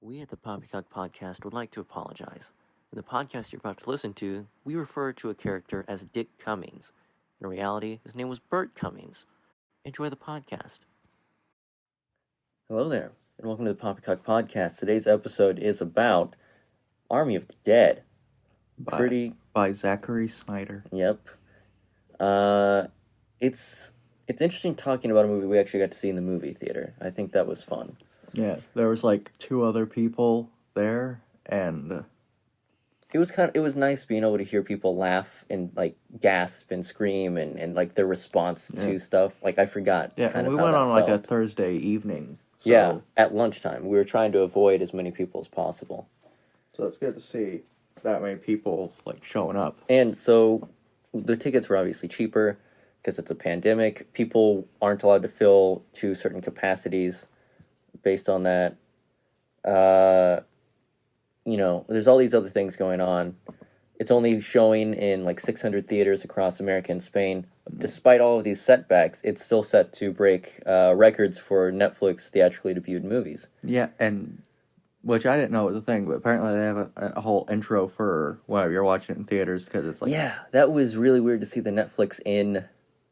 We at the Poppycock podcast would like to apologize. In the podcast you're about to listen to, we refer to a character as Dick Cummings. In reality, his name was Bert Cummings. Enjoy the podcast. Hello there, and welcome to the Poppycock podcast. Today's episode is about Army of the Dead. By Zack Snyder. Yep. It's interesting talking about a movie we actually got to see in the movie theater. I think that was fun. Yeah, there was like two other people there, and it was nice being able to hear people laugh and like gasp and scream and like their response to stuff. Like I forgot. Yeah, and we went on like a Thursday evening. So. Yeah, at lunchtime. We were trying to avoid as many people as possible. So it's good to see that many people like showing up. And so the tickets were obviously cheaper because it's a pandemic. People aren't allowed to fill to certain capacities based on that. There's all these other things going on. It's only showing in like 600 theaters across America and Spain. Despite all of these setbacks, it's still set to break records for Netflix theatrically debuted movies. Yeah, and which I didn't know was a thing, but apparently they have a whole intro for whenever you're watching it in theaters because it's like... Yeah, that was really weird to see the Netflix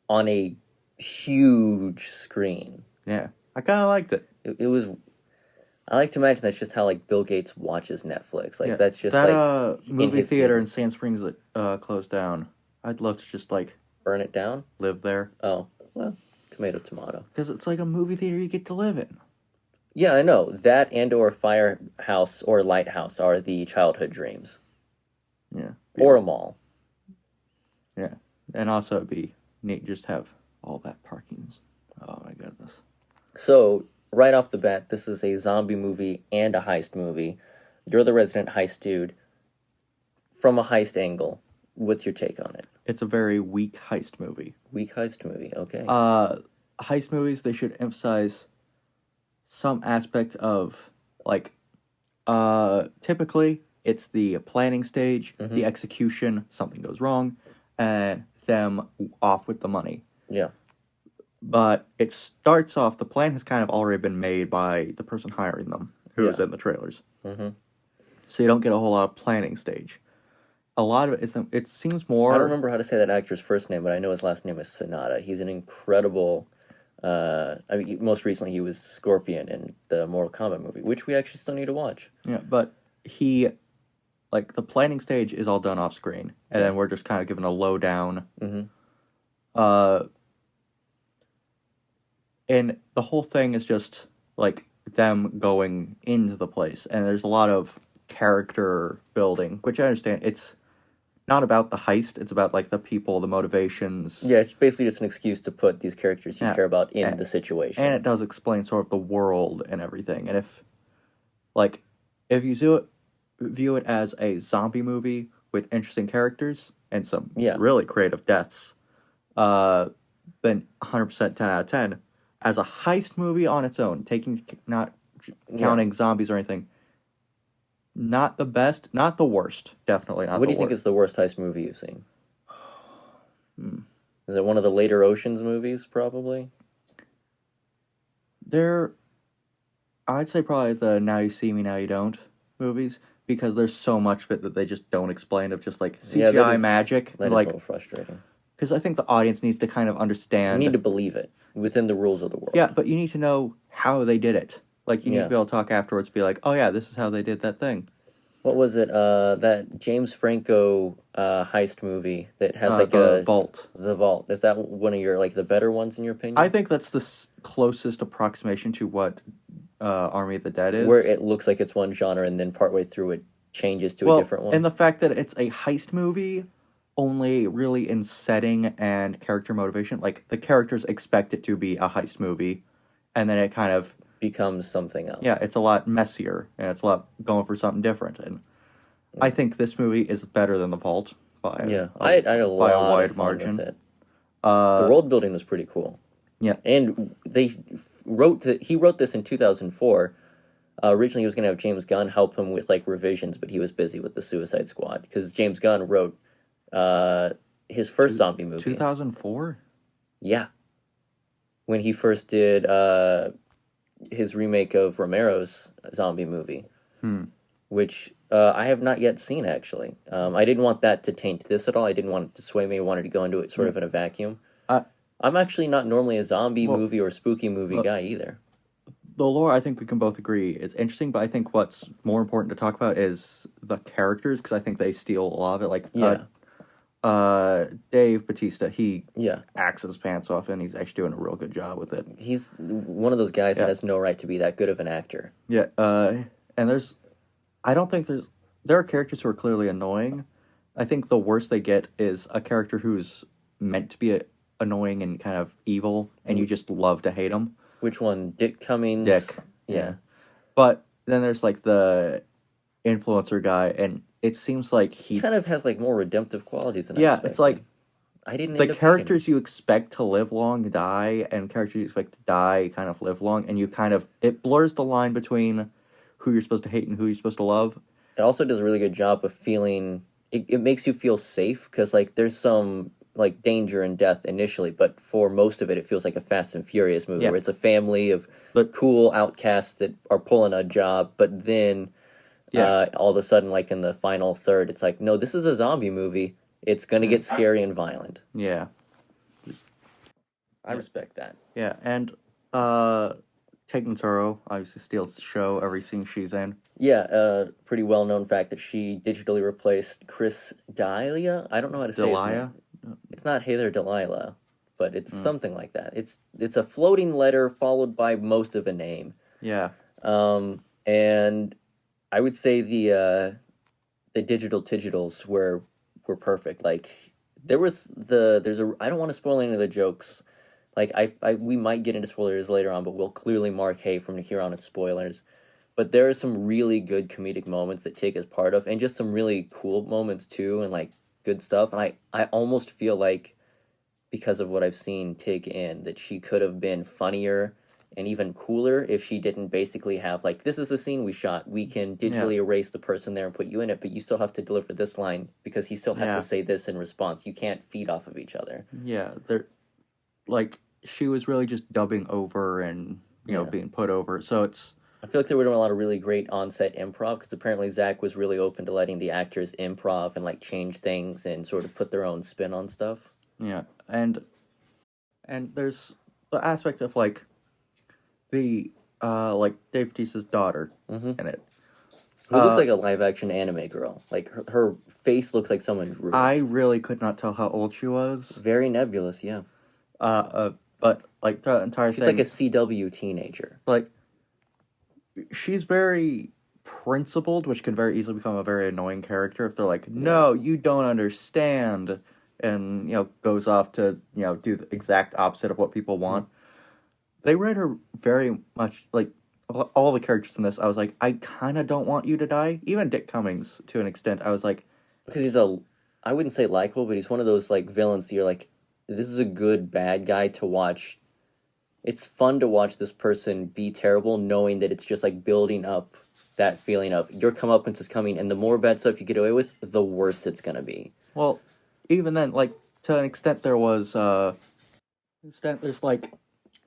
on a huge screen. Yeah, I kind of liked it. It was... I like to imagine that's just how, like, Bill Gates watches Netflix. Like, yeah, that's just, that movie theater in Sand Springs that closed down. I'd love to just, like... Burn it down? Live there. Oh, well, tomato. Because it's like a movie theater you get to live in. Yeah, I know. That and or Firehouse or Lighthouse are the childhood dreams. Yeah. Or a mall. Yeah. And also it'd be neat just have all that parkings. Oh, my goodness. So... right off the bat, this is a zombie movie and a heist movie. You're the resident heist dude. From a heist angle, what's your take on it? It's a very weak heist movie. Weak heist movie, okay. Heist movies, they should emphasize some aspect of, like, typically, it's the planning stage, the execution, something goes wrong, and them off with the money. Yeah. But it starts off, the plan has kind of already been made by the person hiring them, who is in the trailers. Mm-hmm. So you don't get a whole lot of planning stage. A lot of it seems more... I don't remember how to say that actor's first name, but I know his last name is Sonata. He's an incredible... most recently he was Scorpion in the Mortal Kombat movie, which we actually still need to watch. Yeah, but the planning stage is all done off screen, and then we're just kind of given a lowdown. And the whole thing is just, like, them going into the place. And there's a lot of character building, which I understand. It's not about the heist. It's about, like, the people, the motivations. Yeah, it's basically just an excuse to put these characters you care about in the situation. And it does explain sort of the world and everything. And if you view it as a zombie movie with interesting characters and some really creative deaths, then 100% 10 out of 10. As a heist movie on its own, not counting zombies or anything, not the best, not the worst, definitely not the worst. What do you think is the worst heist movie you've seen? Is it one of the later Ocean's movies, probably? I'd say probably the Now You See Me, Now You Don't movies, because there's so much of it that they just don't explain, of just like CGI magic. That is a little frustrating. Because I think the audience needs to kind of understand... You need to believe it, within the rules of the world. Yeah, but you need to know how they did it. Like, you need to be able to talk afterwards, be like, oh yeah, this is how they did that thing. What was it, that James Franco heist movie that has like The Vault. The Vault. Is that one of your, like, the better ones in your opinion? I think that's the closest approximation to what Army of the Dead is. Where it looks like it's one genre and then partway through it changes to a different one. And the fact that it's a heist movie... only really in setting and character motivation. Like, the characters expect it to be a heist movie, and then it kind of... becomes something else. Yeah, it's a lot messier, and it's a lot going for something different. And I think this movie is better than The Vault by I had a lot of wide fun margin. with it. The world building was pretty cool. Yeah. And he wrote this in 2004. Originally, he was going to have James Gunn help him with, like, revisions, but he was busy with the Suicide Squad, because James Gunn wrote... his first zombie movie. 2004? Yeah. When he first did his remake of Romero's zombie movie. which I have not yet seen, actually. I didn't want that to taint this at all. I didn't want it to sway me. I wanted to go into it sort of in a vacuum. I'm actually not normally a zombie movie or spooky movie guy either. The lore, I think we can both agree, is interesting, but I think what's more important to talk about is the characters, because I think they steal a lot of it. Like, Dave Bautista, he acts his pants off, and he's actually doing a real good job with it. He's one of those guys that has no right to be that good of an actor. Yeah, and I don't think there are characters who are clearly annoying. I think the worst they get is a character who's meant to be annoying and kind of evil, and you just love to hate him. Which one? Dick Cummings? Dick, yeah. But then there's, like, the influencer guy, and it seems like he kind of has, like, more redemptive qualities than I expected. It's like I didn't the characters you expect to live long die, and characters you expect to die kind of live long, and it blurs the line between who you're supposed to hate and who you're supposed to love. It also does a really good job of feeling... It makes you feel safe, because, like, there's some... like danger and death initially, but for most of it feels like a Fast and Furious movie where it's a family of cool outcasts that are pulling a job, but then all of a sudden, like in the final third, it's like, no, this is a zombie movie. It's gonna get scary and violent. Yeah. I respect that. Yeah, and Tegan Turo obviously steals the show every scene she's in. Yeah, pretty well-known fact that she digitally replaced Chris D'Elia. I don't know how to say his name. It's not Hey There Delilah, but it's something like that. It's a floating letter followed by most of a name. Yeah. And I would say the digitals were perfect. Like I don't want to spoil any of the jokes. Like we might get into spoilers later on, but we'll clearly mark hey from here on it's spoilers. But there are some really good comedic moments that Tig is part of, and just some really cool moments too, and like good stuff. And I almost feel like, because of what I've seen Tig in, that she could have been funnier and even cooler if she didn't basically have, like, this is the scene we shot. We can digitally erase the person there and put you in it, but you still have to deliver this line because he still has to say this in response. You can't feed off of each other. Yeah, she was really just dubbing over and, being put over. So I feel like there were a lot of really great on-set improv, because apparently Zach was really open to letting the actors improv and, like, change things and sort of put their own spin on stuff. Yeah, and there's the aspect of, like, the, Dave Bautista's daughter in it. Who looks like a live-action anime girl. Like, her face looks like someone drew it. I really could not tell how old she was. Very nebulous, yeah. But, like, the entire thing... She's like a CW teenager. Like, she's very principled, which can very easily become a very annoying character if they're like, no, you don't understand, and, goes off to, do the exact opposite of what people want. They read her very much, like, all the characters in this, I was like, I kind of don't want you to die. Even Dick Cummings, to an extent, I was like... Because he's I wouldn't say likable, but he's one of those, like, villains that you're like, this is a good bad guy to watch. It's fun to watch this person be terrible, knowing that it's just, like, building up that feeling of your comeuppance is coming, and the more bad stuff you get away with, the worse it's gonna be. Well, even then, like, to an extent there's, like,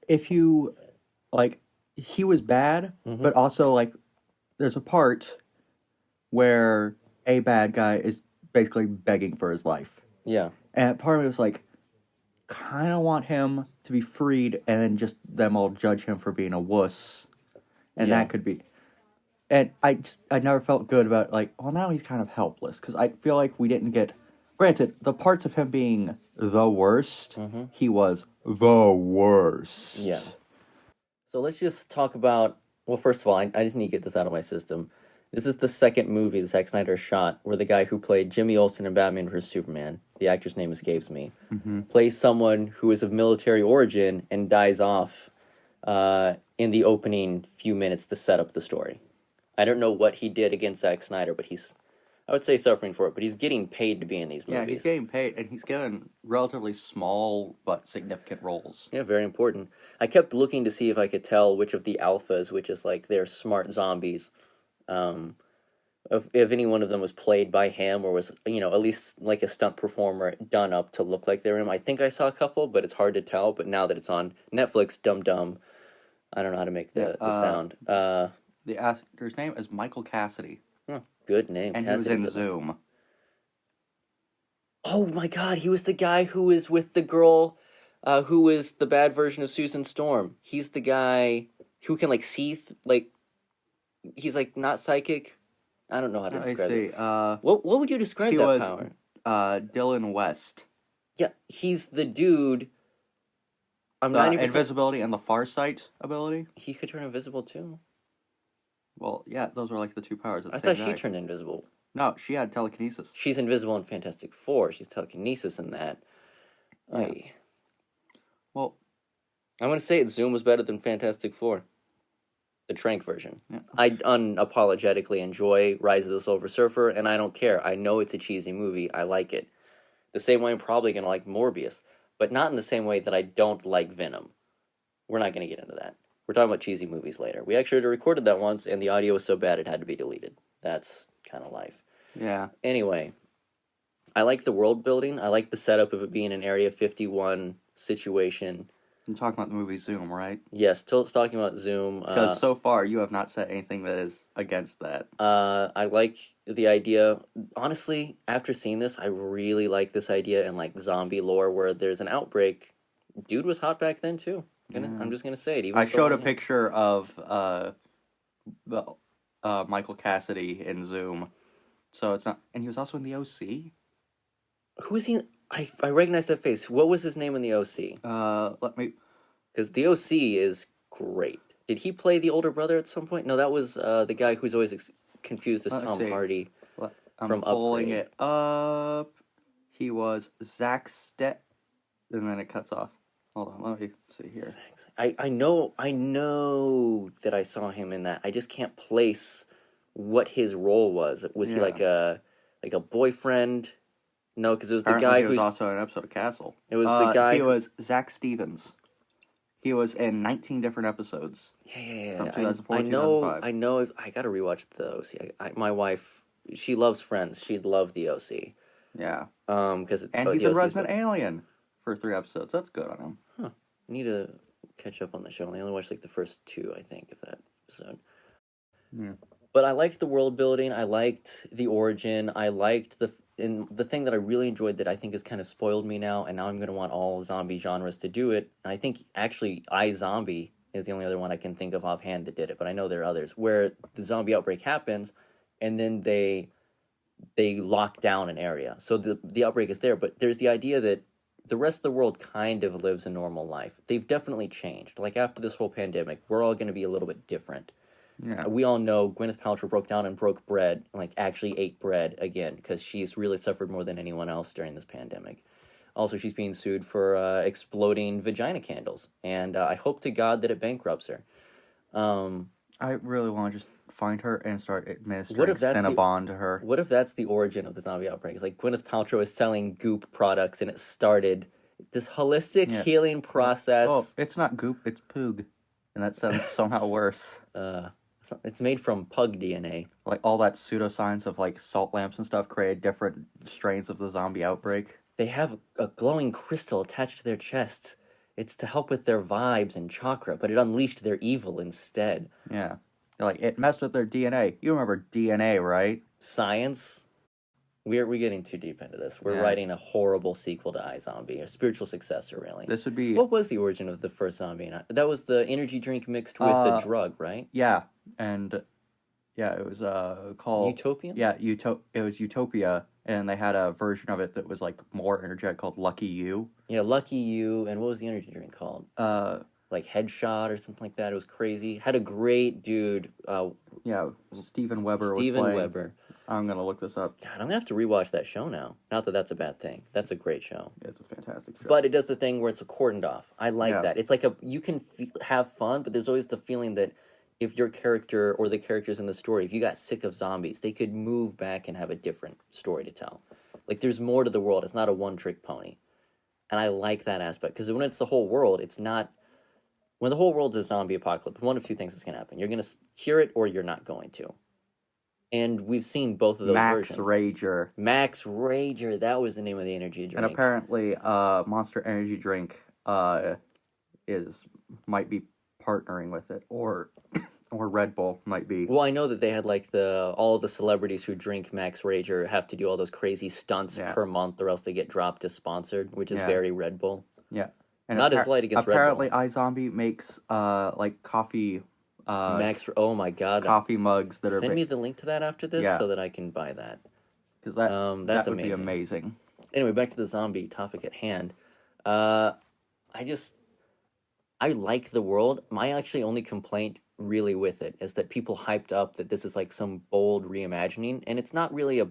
if you, like, he was bad, but also, like, there's a part where a bad guy is basically begging for his life. Yeah. And part of me was like, kind of want him to be freed, and then just them all judge him for being a wuss. And that could be... And I never felt good about, like, well, now he's kind of helpless, because I feel like we didn't get... Granted, the parts of him being the worst, he was the worst. Yeah. So let's just talk about... Well, first of all, I just need to get this out of my system. This is the second movie that Zack Snyder shot where the guy who played Jimmy Olsen in Batman vs. Superman, the actor's name escapes me, plays someone who is of military origin and dies off in the opening few minutes to set up the story. I don't know what he did against Zack Snyder, but he's, I would say, suffering for it, but he's getting paid to be in these movies. Yeah, he's getting paid, and he's getting relatively small but significant roles. Yeah, very important. I kept looking to see if I could tell which of the alphas, which is like their smart zombies, if any one of them was played by him or was, at least like a stunt performer done up to look like they're him. I think I saw a couple, but it's hard to tell. But now that it's on Netflix, Dum Dum, I don't know how to make the sound. The actor's name is Michael Cassidy. Good name. And Cassidy, he was in Zoom. Oh my god, he was the guy who was with the girl who was the bad version of Susan Storm. He's the guy who can, like, see, he's, like, not psychic. I don't know how to describe it. What would you describe that power? Dylan West. Yeah, he's the dude. I'm 90%... invisibility and the Farsight ability. He could turn invisible, too. Well, yeah, those were, like, the two powers. I thought she turned invisible. No, she had telekinesis. She's invisible in Fantastic Four. She's telekinesis in that. Yeah. Well, I'm going to say it. Zoom was better than Fantastic Four. The Trank version. Yeah. I unapologetically enjoy Rise of the Silver Surfer, and I don't care. I know it's a cheesy movie. I like it. The same way I'm probably going to like Morbius, but not in the same way that I don't like Venom. We're not going to get into that. We're talking about cheesy movies later. We actually recorded that once, and the audio was so bad it had to be deleted. That's kind of life. Yeah. Anyway, I like the world building. I like the setup of it being an Area 51 situation. I'm talking about the movie Zoom, right? Yes, still talking about Zoom. Because so far you have not said anything that is against that. I like the idea. Honestly, after seeing this, I really like this idea in, like, zombie lore where there's an outbreak. Dude was hot back then too. I'm just gonna say it. Even I showed a picture of the Michael Cassidy in Zoom. So it's not, and he was also in the OC. Who is he? I recognize that face. What was his name in the OC? Let me. Because the OC is great. Did he play the older brother at some point? No, that was the guy who's always confused as Tom Hardy from pulling Upgrade. it up. He was Zack Snyder, and then it cuts off. Hold on, let me see here. I know that I saw him in that. I just can't place what his role was. Was he like a boyfriend? No, because it was the guy who was also in an episode of Castle. It was the guy. He was Zach Stevens. He was in 19 different episodes. Yeah. From 2004 to 2005. I know. I gotta rewatch the OC. My wife, she loves Friends. She'd love the OC. Yeah. And he's in Resident Alien for 3 episodes. That's good on him. Huh. I need to catch up on the show. I only watched like the first 2, I think, of that episode. Yeah. But I liked the world building. I liked the origin. I liked the thing that I really enjoyed that I think has kind of spoiled me now, and now I'm going to want all zombie genres to do it. And I think actually iZombie is the only other one I can think of offhand that did it, but I know there are others, where the zombie outbreak happens, and then they lock down an area. So the outbreak is there, but there's the idea that the rest of the world kind of lives a normal life. They've definitely changed. Like, after this whole pandemic, we're all going to be a little bit different. Yeah. We all know Gwyneth Paltrow broke down and broke bread, and, like, actually ate bread again, because she's really suffered more than anyone else during this pandemic. Also, she's being sued for exploding vagina candles, and I hope to God that it bankrupts her. I really want to just find her and start administering Cinnabon to her. What if that's the origin of the zombie outbreak? It's like Gwyneth Paltrow is selling Goop products, and it started this holistic healing process. Oh, it's not Goop, it's Poog. And that sounds somehow worse. It's made from pug DNA. Like, all that pseudoscience of, like, salt lamps and stuff created different strains of the zombie outbreak. They have a glowing crystal attached to their chests. It's to help with their vibes and chakra, but it unleashed their evil instead. Yeah. They're like, it messed with their DNA. You remember DNA, right? Science? We're getting too deep into this. We're writing a horrible sequel to iZombie, a spiritual successor, really. This would be... What was the origin of the first zombie? That was the energy drink mixed with the drug, right? Yeah, and... Yeah, it was called... Utopia? Yeah, it was Utopia, and they had a version of it that was, like, more energetic called Lucky You. Yeah, Lucky You, and what was the energy drink called? Like Headshot or something like that. It was crazy. Had a great dude. Steven Weber Steven was playing. Weber. I'm going to look this up. God, I'm going to have to rewatch that show now. Not that that's a bad thing. That's a great show. It's a fantastic show. But it does the thing where it's cordoned off. I like that. It's like you can have fun, but there's always the feeling that if your character or the characters in the story, if you got sick of zombies, they could move back and have a different story to tell. Like, there's more to the world. It's not a one-trick pony. And I like that aspect. Because when it's the whole world, it's not... When the whole world's a zombie apocalypse, one of two things is going to happen. You're going to cure it or you're not going to. And we've seen both of those versions. Max Rager. That was the name of the energy drink. And apparently, Monster Energy Drink might be partnering with it, or or Red Bull might be. Well, I know that they had like all the celebrities who drink Max Rager have to do all those crazy stunts per month, or else they get dropped as sponsored, which is very Red Bull. Yeah, and not as light against Red Bull. Apparently, iZombie makes like coffee. Max, oh my god, coffee mugs that send me the link to that after this so that I can buy that, because that would be amazing. Anyway, back to the zombie topic at hand. I like the world. My actually only complaint really with it is that people hyped up that this is like some bold reimagining, and it's not really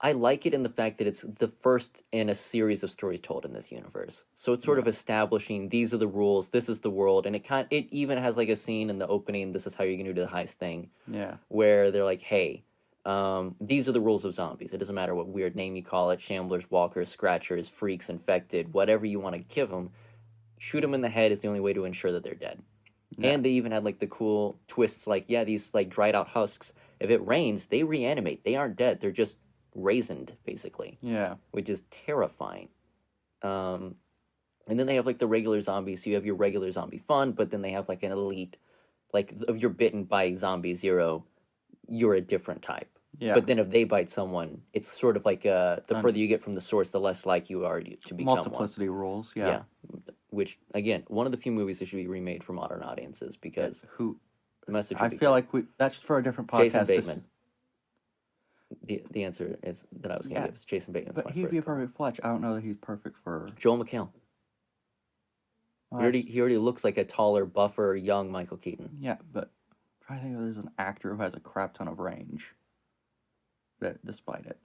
I like it in the fact that it's the first in a series of stories told in this universe. So it's sort of establishing these are the rules, this is the world, and it even has like a scene in the opening, this is how you're going to do the heist thing. Yeah. Where they're like, hey, these are the rules of zombies. It doesn't matter what weird name you call it, shamblers, walkers, scratchers, freaks, infected, whatever you want to give them. Shoot them in the head is the only way to ensure that they're dead. Yeah. And they even had like the cool twists like, these like dried out husks, if it rains, they reanimate. They aren't dead. They're just raisined, basically. Yeah. Which is terrifying. And then they have like the regular zombies. So you have your regular zombie fun, but then they have like an elite, like if you're bitten by zombie 0, you're a different type. Yeah. But then if they bite someone, it's sort of like the further you get from the source, the less like you are to become multiplicity one. Rules, yeah. Which, again, one of the few movies that should be remade for modern audiences because the message. I feel like that's for a different podcast. Jason Bateman. The answer is that I was going to give is Jason Bateman. But he'd be a perfect Fletch. I don't know that he's perfect for Joel McHale. He already looks like a taller, buffer, young Michael Keaton. Yeah, but I think there's an actor who has a crap ton of range. That despite it,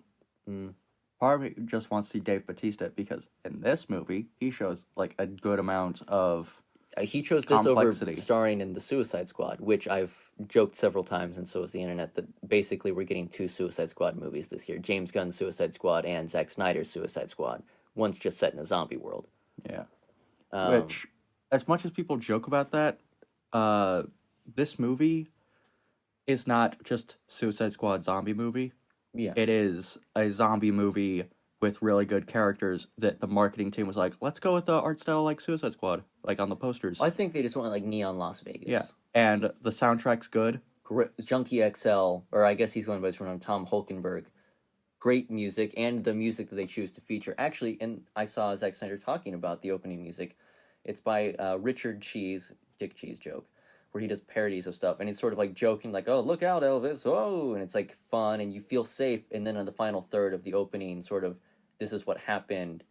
part of me just wants to see Dave Bautista because in this movie he shows like a good amount of. He chose this over starring in the Suicide Squad, which I've joked several times, and so has the internet, that basically we're getting 2 Suicide Squad movies this year. James Gunn's Suicide Squad and Zack Snyder's Suicide Squad. One's just set in a zombie world. Yeah. Which, as much as people joke about that, this movie is not just Suicide Squad zombie movie. Yeah. It is a zombie movie with really good characters that the marketing team was like, let's go with the art style like Suicide Squad, like on the posters. I think they just went like Neon Las Vegas. Yeah, and the soundtrack's good. Junkie XL, or I guess he's going by his name, Tom Hulkenberg. Great music, and the music that they choose to feature. Actually, and I saw Zack Snyder talking about the opening music. It's by Richard Cheese, Dick Cheese joke, where he does parodies of stuff, and he's sort of like joking, like, oh, look out, Elvis, oh, and it's like fun, and you feel safe, and then on the final third of the opening, sort of, this is what happened,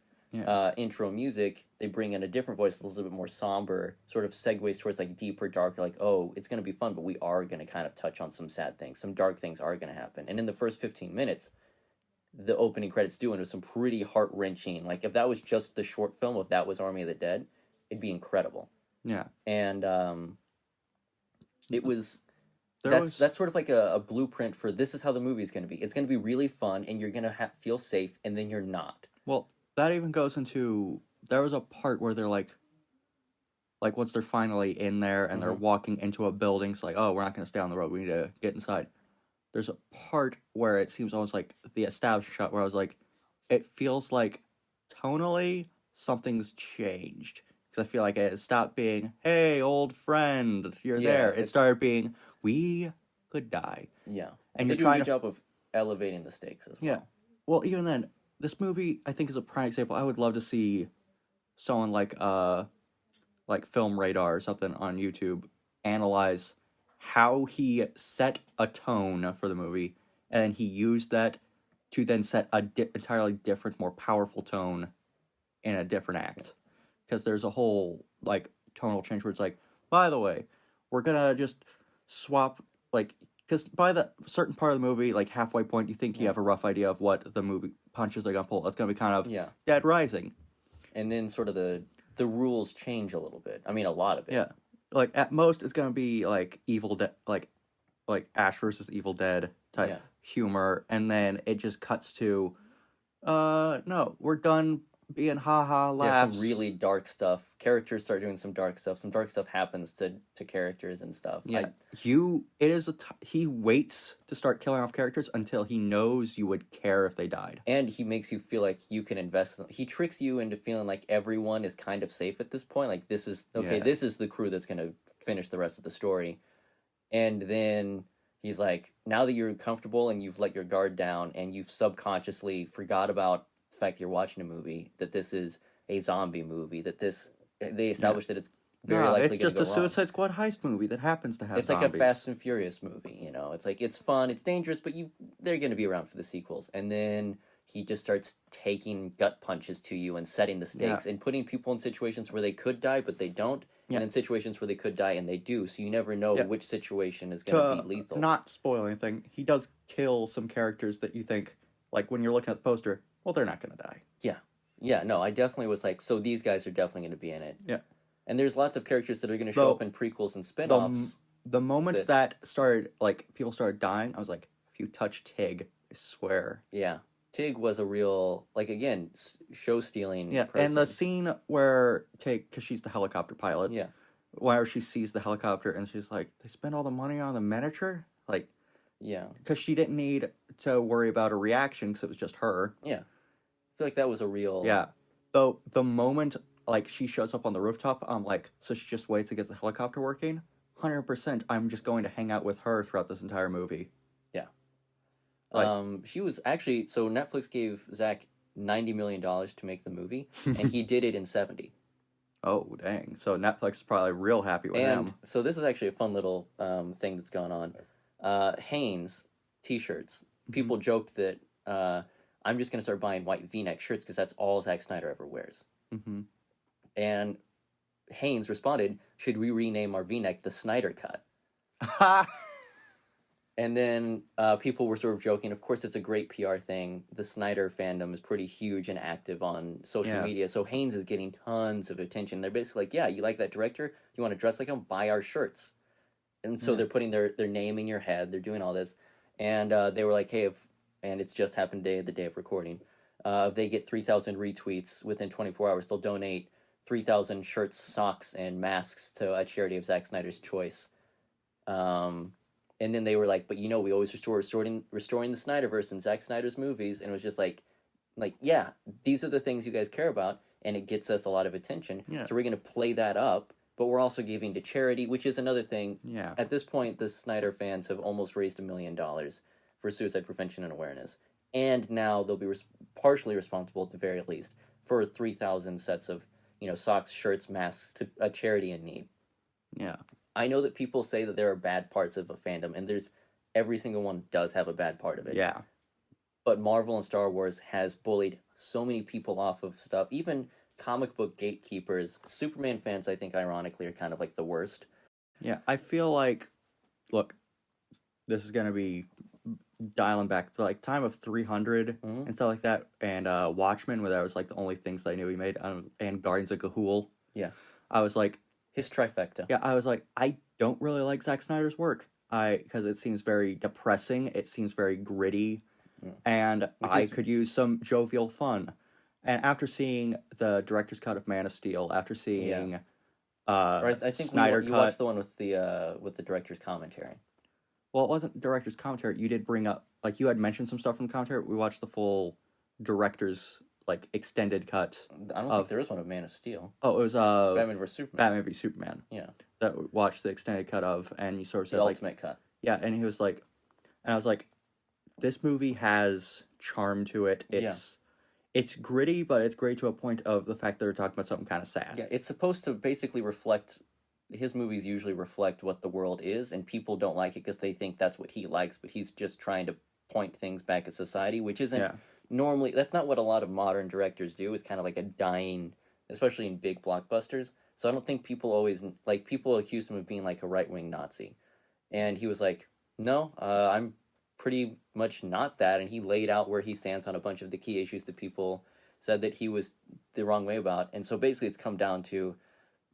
intro music, they bring in a different voice, a little bit more somber, sort of segues towards like deeper, darker, like, oh, it's going to be fun, but we are going to kind of touch on some sad things, some dark things are going to happen, and in the first 15 minutes, the opening credits do, and it was some pretty heart-wrenching, like, if that was just the short film, if that was Army of the Dead, it'd be incredible. Yeah. And, it was... That's sort of like a blueprint for this is how the movie's going to be. It's going to be really fun, and you're going to feel safe, and then you're not. Well, that even goes into... There was a part where they're like once they're finally in there, and they're walking into a building, it's like, oh, we're not going to stay on the road, we need to get inside. There's a part where it seems almost like the established shot where I was like, it feels like tonally something's changed. Because I feel like it stopped being, hey, old friend, you're there. It started being, we could die. Yeah. And you're trying to do a good job of elevating the stakes as well. Yeah. Well, even then, this movie, I think, is a prime example. I would love to see someone like Film Radar or something on YouTube analyze how he set a tone for the movie, and then he used that to then set a entirely different, more powerful tone in a different act. Because there's a whole, like, tonal change where it's like, by the way, we're gonna just swap, like, because by the certain part of the movie, like, halfway point, you think you have a rough idea of what the movie punches they're gonna pull. It's gonna be kind of Dead Rising. And then sort of the rules change a little bit. I mean, a lot of it. Yeah. Like, at most, it's gonna be, like, Evil Dead, like Ash versus Evil Dead type humor, and then it just cuts to, no, we're done being ha-ha laughs. Yeah, some really dark stuff. Characters start doing some dark stuff. Some dark stuff happens to characters and stuff. Yeah, he waits to start killing off characters until he knows you would care if they died. And he makes you feel like you can invest in them. He tricks you into feeling like everyone is kind of safe at this point. Like, this is the crew that's going to finish the rest of the story. And then he's like, now that you're comfortable and you've let your guard down and you've subconsciously forgot about the fact that you're watching a movie, that this is a zombie movie, that they established that it's very No, likely it's going to just go a wrong. Suicide Squad heist movie that happens to have It's zombies. like a Fast and Furious movie, It's like it's fun, it's dangerous, but they're going to be around for the sequels. And then he just starts taking gut punches to you and setting the stakes and putting people in situations where they could die but they don't, and in situations where they could die and they do. So you never know which situation is going to be lethal. Not spoil anything, he does kill some characters that you think, like when you're looking at the poster, well, they're not going to die. Yeah, no, I definitely was like, so these guys are definitely going to be in it. Yeah. And there's lots of characters that are going to show up in prequels and spin-offs. The moment that started, like, people started dying, I was like, if you touch Tig, I swear. Yeah. Tig was a real, like, again, show-stealing person. And the scene where Tig, because she's the helicopter pilot, Yeah. where she sees the helicopter and she's like, they spent all the money on the miniature? Like, yeah. Because she didn't need to worry about a reaction because it was just her. Yeah. I feel like that was a real... Yeah. Though the moment, like, she shows up on the rooftop, I'm like, so she just waits to get the helicopter working? 100%, I'm just going to hang out with her throughout this entire movie. Yeah. Like, she was actually... So Netflix gave Zack $90 million to make the movie, and he did it in 70. Oh, dang. So Netflix is probably real happy with him. So this is actually a fun little thing that's gone on. Hanes t-shirts. People joked that I'm just going to start buying white V-neck shirts because that's all Zack Snyder ever wears. Mm-hmm. And Hanes responded, should we rename our V-neck the Snyder Cut? And then people were sort of joking, of course it's a great PR thing. The Snyder fandom is pretty huge and active on social media, so Hanes is getting tons of attention. They're basically like, yeah, you like that director? You want to dress like him? Buy our shirts. And so they're putting their name in your head, they're doing all this. And they were like, hey, and it's just happened the day of recording, if they get 3,000 retweets within 24 hours, they'll donate 3,000 shirts, socks, and masks to a charity of Zack Snyder's choice. And then they were like, but we always restoring the Snyderverse and Zack Snyder's movies. And it was just like, yeah, these are the things you guys care about, and it gets us a lot of attention. Yeah. So we're going to play that up, but we're also giving to charity, which is another thing. Yeah. At this point, the Snyder fans have almost raised $1 million for suicide prevention and awareness. And now they'll be partially responsible, at the very least, for 3,000 sets of, socks, shirts, masks to a charity in need. Yeah. I know that people say that there are bad parts of a fandom, and every single one does have a bad part of it. Yeah. But Marvel and Star Wars has bullied so many people off of stuff, even comic book gatekeepers. Superman fans, I think, ironically, are kind of like the worst. Yeah, I feel like, look, this is going to be dialing back to, like, time of 300 and stuff like that, and Watchmen, where that was, like, the only things that I knew he made, and Guardians of Ga'Hoole. Yeah. I was like... His trifecta. Yeah, I was like, I don't really like Zack Snyder's work. Because it seems very depressing, it seems very gritty, and I could use some jovial fun. And after seeing the director's cut of Man of Steel, after seeing I think Snyder you cut... watched the one with the director's commentary. Well, it wasn't director's commentary. You did bring up, like, you had mentioned some stuff from the commentary. We watched the full director's, like, extended cut. I don't think there is one of Man of Steel. Oh, it was Batman vs Superman. Batman v Superman. Yeah. That we watched the extended cut of, and you sort of said, the like... ultimate cut. Yeah, and he was like... And I was like, this movie has charm to it. It's gritty, but it's gritty to a point of the fact that they're talking about something kind of sad. Yeah, it's supposed to basically reflect... His movies usually reflect what the world is, and people don't like it because they think that's what he likes, but he's just trying to point things back at society, which isn't normally... That's not what a lot of modern directors do. It's kind of like a dying... Especially in big blockbusters. So I don't think people always... Like, people accused him of being like a right-wing Nazi. And he was like, no, I'm pretty much not that. And he laid out where he stands on a bunch of the key issues that people said that he was the wrong way about. And so basically it's come down to...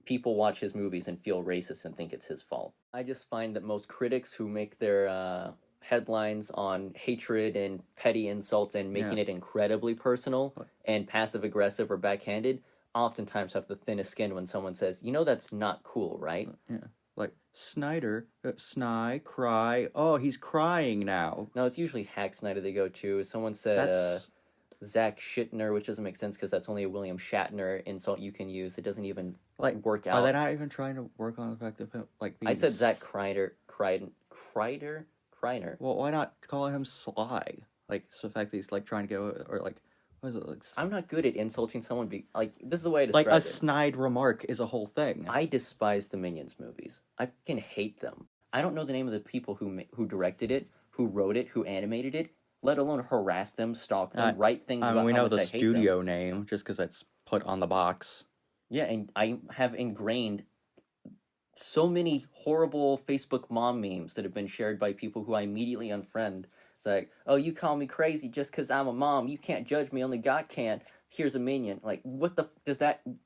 people watch his movies and feel racist and think it's his fault. I just find that most critics who make their headlines on hatred and petty insults and making it incredibly personal and passive-aggressive or backhanded oftentimes have the thinnest skin when someone says, that's not cool, right? Yeah. Like, Snyder, cry. Oh, he's crying now. No, it's usually Hack Snyder they go to. Someone said... Zack Schittner, which doesn't make sense because that's only a William Shatner insult you can use. It doesn't even work out. Are they not even trying to work on the fact of him being I said Zack Kreiner. Well, why not call him Sly? So the fact that he's trying to go what is it I'm not good at insulting someone. This is the way I describe it. A snide remark is a whole thing. I despise the Minions movies. I fucking hate them. I don't know the name of the people who directed it, who wrote it, who animated it, let alone harass them, stalk them, write things about we how know much the I hate them. studio name just because that's put on the box. Yeah, and I have ingrained so many horrible Facebook mom memes that have been shared by people who I immediately unfriend. It's like, oh, you call me crazy just because I'm a mom. You can't judge me. Only God can. Here's a minion. Like, what the...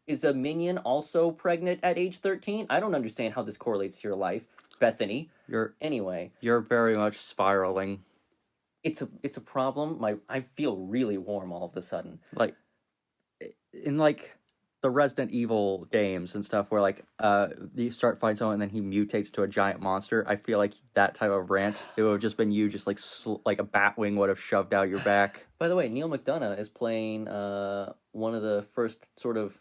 Is a minion also pregnant at age 13? I don't understand how this correlates to your life, Bethany. Anyway. You're very much spiraling. It's a problem. I feel really warm all of a sudden. In the Resident Evil games and stuff where you start fighting someone and then he mutates to a giant monster, I feel like that type of rant, it would have just been you just like a bat wing would have shoved out your back. By the way, Neil McDonough is playing one of the first sort of,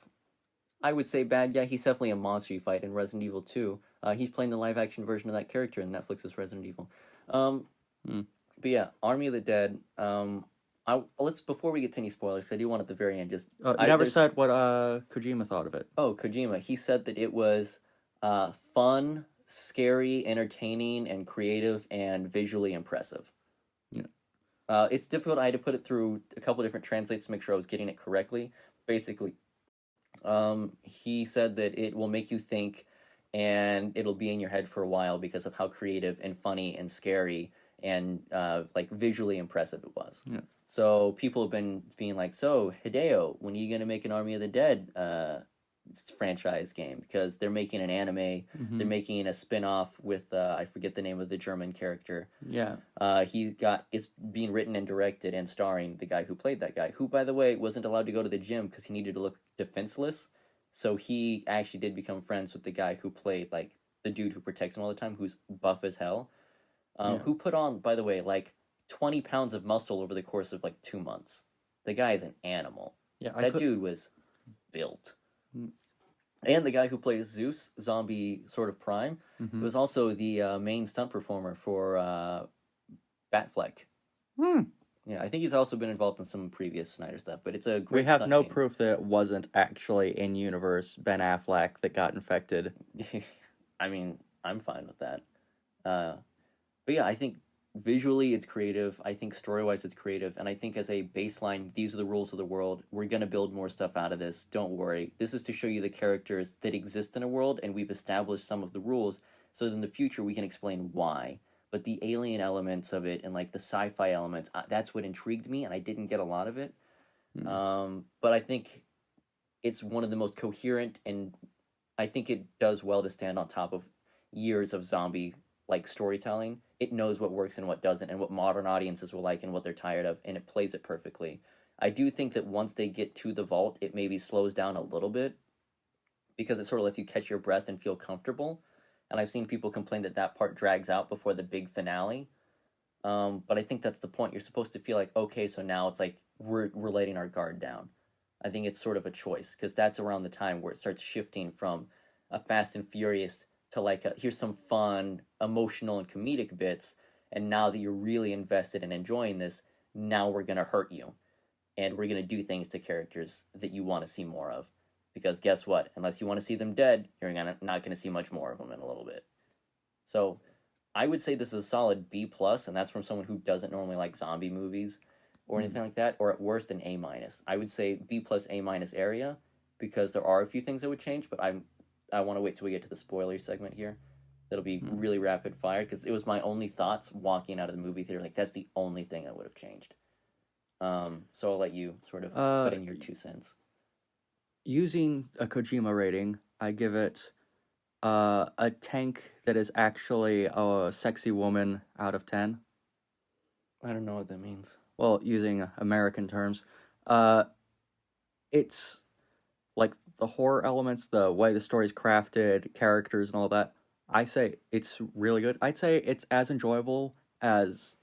I would say, bad guy. He's definitely a monster you fight in Resident Evil 2. He's playing the live action version of that character in Netflix's Resident Evil. But yeah, Army of the Dead. Before we get to any spoilers, I do want at the very end just... you never said what Kojima thought of it. Oh, Kojima. He said that it was fun, scary, entertaining, and creative, and visually impressive. Yeah. It's difficult. I had to put it through a couple different translates to make sure I was getting it correctly. Basically, he said that it will make you think, and it'll be in your head for a while because of how creative and funny and scary and visually impressive it was. Yeah. So people have been being like, so Hideo, when are you going to make an Army of the Dead franchise game? Because they're making an anime, they're making a spin-off with, I forget the name of the German character. Yeah. It's being written and directed and starring the guy who played that guy, who, by the way, wasn't allowed to go to the gym because he needed to look defenseless. So he actually did become friends with the guy who played, the dude who protects him all the time, who's buff as hell. Who put on, by the way, 20 pounds of muscle over the course of 2 months. The guy is an animal. Yeah, that dude was built. And the guy who plays Zeus, Zombie sort of Prime, was also the main stunt performer for Batfleck. Yeah, I think he's also been involved in some previous Snyder stuff, but it's a great We have stunt no team. proof that it wasn't actually in-universe Ben Affleck that got infected. I mean, I'm fine with that. But yeah, I think visually it's creative. I think story-wise it's creative. And I think as a baseline, these are the rules of the world. We're going to build more stuff out of this. Don't worry. This is to show you the characters that exist in a world, and we've established some of the rules so that in the future we can explain why. But the alien elements of it and the sci-fi elements, that's what intrigued me, and I didn't get a lot of it. But I think it's one of the most coherent, and I think it does well to stand on top of years of zombie storytelling. It knows what works and what doesn't, and what modern audiences will like and what they're tired of, and it plays it perfectly. I do think that once they get to the vault, it maybe slows down a little bit because it sort of lets you catch your breath and feel comfortable. And I've seen people complain that part drags out before the big finale. But I think that's the point. You're supposed to feel like, okay, so now it's we're letting our guard down. I think it's sort of a choice because that's around the time where it starts shifting from a Fast and Furious to here's some fun, emotional, and comedic bits, and now that you're really invested and enjoying this, now we're going to hurt you. And we're going to do things to characters that you want to see more of. Because guess what? Unless you want to see them dead, you're not going to see much more of them in a little bit. So I would say this is a solid B+, and that's from someone who doesn't normally like zombie movies or anything like that, or at worst an A-. I would say B+, A- area, because there are a few things that would change, but I want to wait till we get to the spoiler segment here. That'll be really rapid fire, because it was my only thoughts walking out of the movie theater. That's the only thing I would have changed. So I'll let you sort of put in your 2 cents. Using a Kojima rating, I give it a tank that is actually a sexy woman out of 10. I don't know what that means. Well, using American terms. It's the horror elements, the way the story's crafted, characters and all that. I say it's really good. I'd say it's as enjoyable as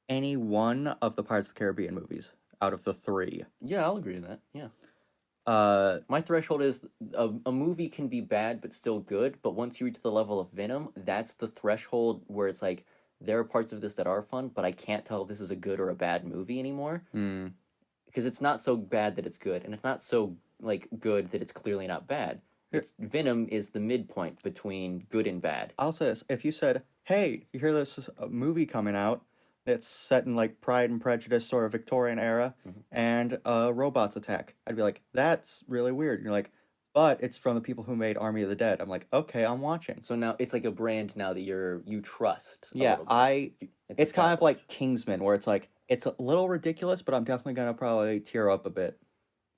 any one of the Pirates of the Caribbean movies. out of the 3. Yeah, I'll agree to that. Yeah. Uh, My threshold is a movie can be bad but still good, but once you reach the level of Venom, that's the threshold where it's like, there are parts of this that are fun, but I can't tell if this is a good or a bad movie anymore. Because it's not so bad that it's good, and it's not so like good that it's clearly not bad. Venom is the midpoint between good and bad. I'll say this: if you said, "Hey, you hear this movie coming out? It's set in like Pride and Prejudice or Victorian era, and robots attack," I'd be like, "That's really weird." And you're like, "But it's from the people who made Army of the Dead." I'm like, "Okay, I'm watching." So now it's like a brand now that you trust. Yeah, it's kind of like Kingsman, where it's like it's a little ridiculous, but I'm definitely gonna probably tear up a bit.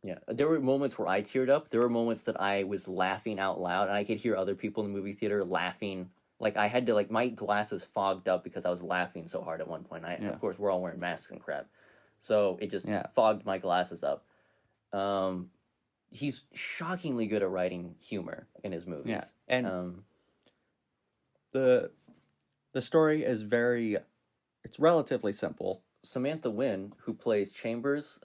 Yeah, there were moments where I teared up. There were moments that I was laughing out loud, and I could hear other people in the movie theater laughing. Like, I had to, like, my glasses fogged up because I was laughing so hard at one point. Of course, we're all wearing masks and crap. So it just fogged my glasses up. He's shockingly good at writing humor in his movies. Yeah, and the story is it's relatively simple. Samantha Wynn, who plays Chambers,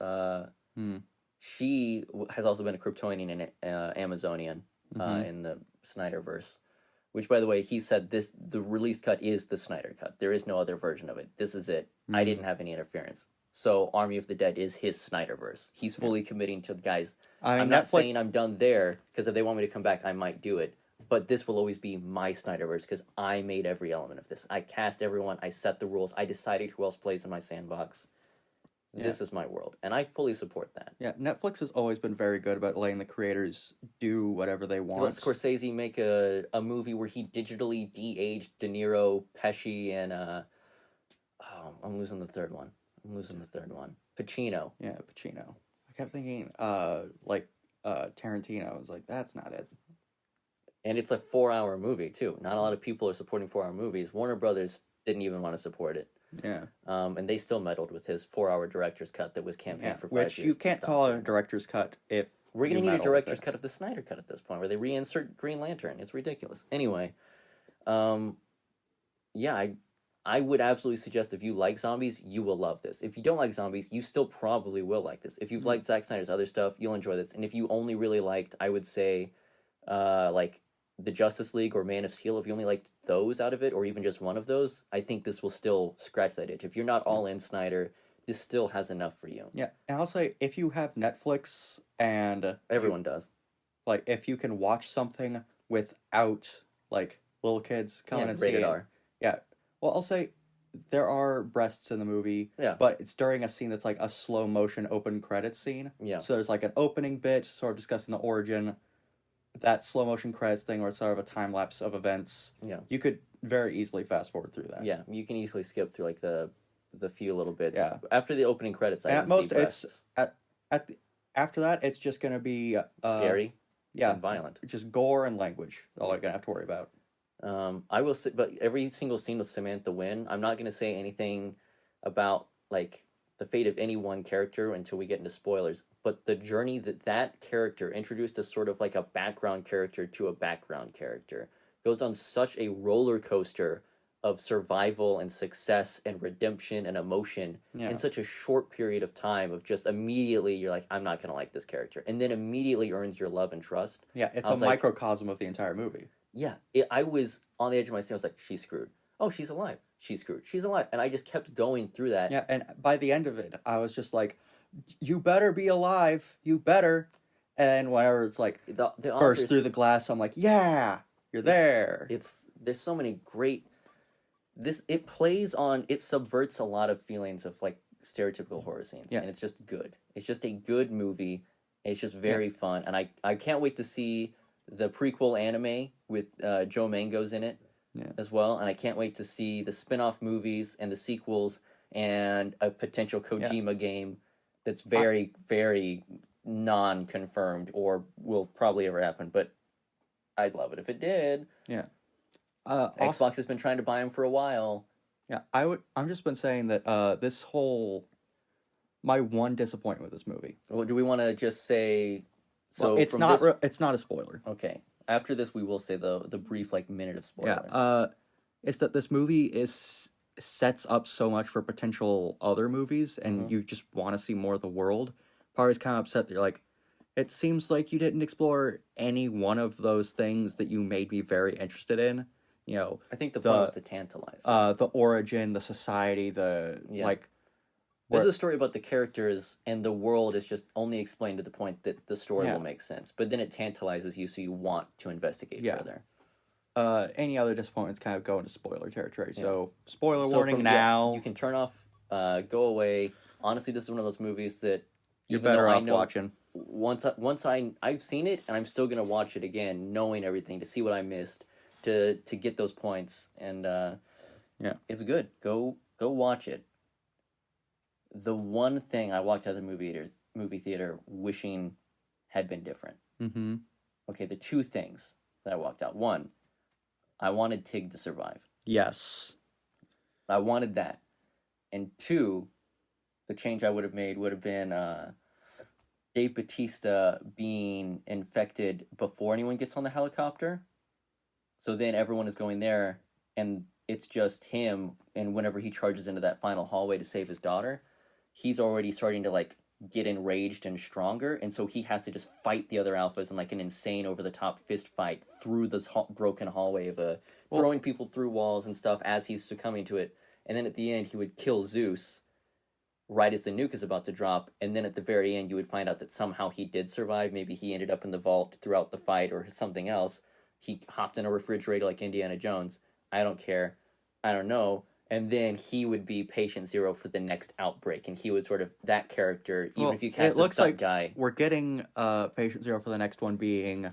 she has also been a Kryptonian and Amazonian in the Snyderverse. Which, by the way, he said the released cut is the Snyder cut. There is no other version of it. This is it. I didn't have any interference. So Army of the Dead is his Snyderverse. He's fully committing to the guys. I'm not saying I'm done there, because if they want me to come back, I might do it. But this will always be my Snyderverse, because I made every element of this. I cast everyone. I set the rules. I decided who else plays in my sandbox. This is my world, and I fully support that. Yeah, Netflix has always been very good about letting the creators do whatever they want. Let Scorsese make a movie where he digitally de-aged De Niro, Pesci, and I'm losing the third one. Pacino. Yeah, Pacino. I kept thinking, Tarantino. I was like, that's not it. And it's a 4-hour movie, too. Not a lot of people are supporting 4-hour movies. Warner Brothers didn't even want to support it. Yeah. And they still meddled with his 4-hour director's cut that was campaigned for 5 years. Which you can't call it a director's cut if we're going to need a director's cut of the Snyder cut at this point, where they reinsert Green Lantern. It's ridiculous. Anyway, I would absolutely suggest if you like zombies, you will love this. If you don't like zombies, you still probably will like this. If you've liked Zack Snyder's other stuff, you'll enjoy this. And if you only really liked, I would say, the Justice League or Man of Steel, if you only liked those out of it, or even just one of those, I think this will still scratch that itch. If you're not all in Snyder, this still has enough for you. Yeah, and I'll say, if you have Netflix and... Everyone does. Like, if you can watch something without, like, little kids coming and seeing... rated R. Yeah. Well, I'll say, there are breasts in the movie, but it's during a scene that's, like, a slow-motion open credits scene. Yeah. So there's, like, an opening bit, sort of discussing the origin... That slow motion credits thing, where it's sort of a time lapse of events. Yeah, you could very easily fast forward through that. Yeah, you can easily skip through like the few little bits. Yeah. After the opening credits, I and didn't see breasts. After that, it's just going to be scary. Yeah, and violent. Just gore and language. All you're going to have to worry about. I will say, but every single scene with Samantha Wynn, I'm not going to say anything about like the fate of any one character until we get into spoilers. But the journey that character, introduced as sort of like a background character to a background character, goes on such a roller coaster of survival and success and redemption and emotion in such a short period of time, of just immediately you're like, I'm not going to like this character. And then immediately earns your love and trust. Yeah, it's a microcosm of the entire movie. Yeah, I was on the edge of my seat. I was like, she's screwed. Oh, she's alive. She's screwed. She's alive. And I just kept going through that. Yeah, and by the end of it, I was just like, you better be alive. You better. And whenever it's like, the burst through the glass, I'm like, yeah, you're there. There's so many great... It subverts a lot of feelings of like stereotypical horror scenes. And it's just good. It's just a good movie. It's just very fun. And I can't wait to see the prequel anime with Joe Mango's in it. As well, and I can't wait to see the spin-off movies and the sequels and a potential Kojima game that's very, very non-confirmed or will probably ever happen, but I'd love it if it did. Yeah. Xbox has been trying to buy them for a while. Yeah, I'm just been saying that my one disappointment with this movie. Well, do we want to just say... So it's not a spoiler. Okay. After this, we will say the brief minute of spoiler. Yeah, it's that this movie is sets up so much for potential other movies, and you just want to see more of the world. Part is kind of upset that you're like, it seems like you didn't explore any one of those things that you made me very interested in. You know, I think the point was to tantalize. The origin, the society, like. This is a story about the characters, and the world is just only explained to the point that the story will make sense. But then it tantalizes you, so you want to investigate further. Any other disappointments kind of go into spoiler territory. So, spoiler warning now. You can turn off, go away. Honestly, this is one of those movies that you're better off watching. Once I've seen it, and I'm still going to watch it again, knowing everything, to see what I missed, to get those points. And it's good. Go watch it. The one thing I walked out of the movie theater wishing had been different. Mm-hmm. Okay, the two things that I walked out. One, I wanted Tig to survive. Yes. I wanted that. And two, the change I would have made would have been Dave Bautista being infected before anyone gets on the helicopter. So then everyone is going there, and it's just him, and whenever he charges into that final hallway to save his daughter, he's already starting to, like, get enraged and stronger, and so he has to just fight the other alphas in, like, an insane over-the-top fist fight through this broken hallway of throwing people through walls and stuff as he's succumbing to it. And then at the end, he would kill Zeus right as the nuke is about to drop, and then at the very end, you would find out that somehow he did survive. Maybe he ended up in the vault throughout the fight or something else. He hopped in a refrigerator like Indiana Jones. I don't care. I don't know. And then he would be patient zero for the next outbreak, and he would sort of, that character, even if you cast a stunt guy. We're getting patient zero for the next one being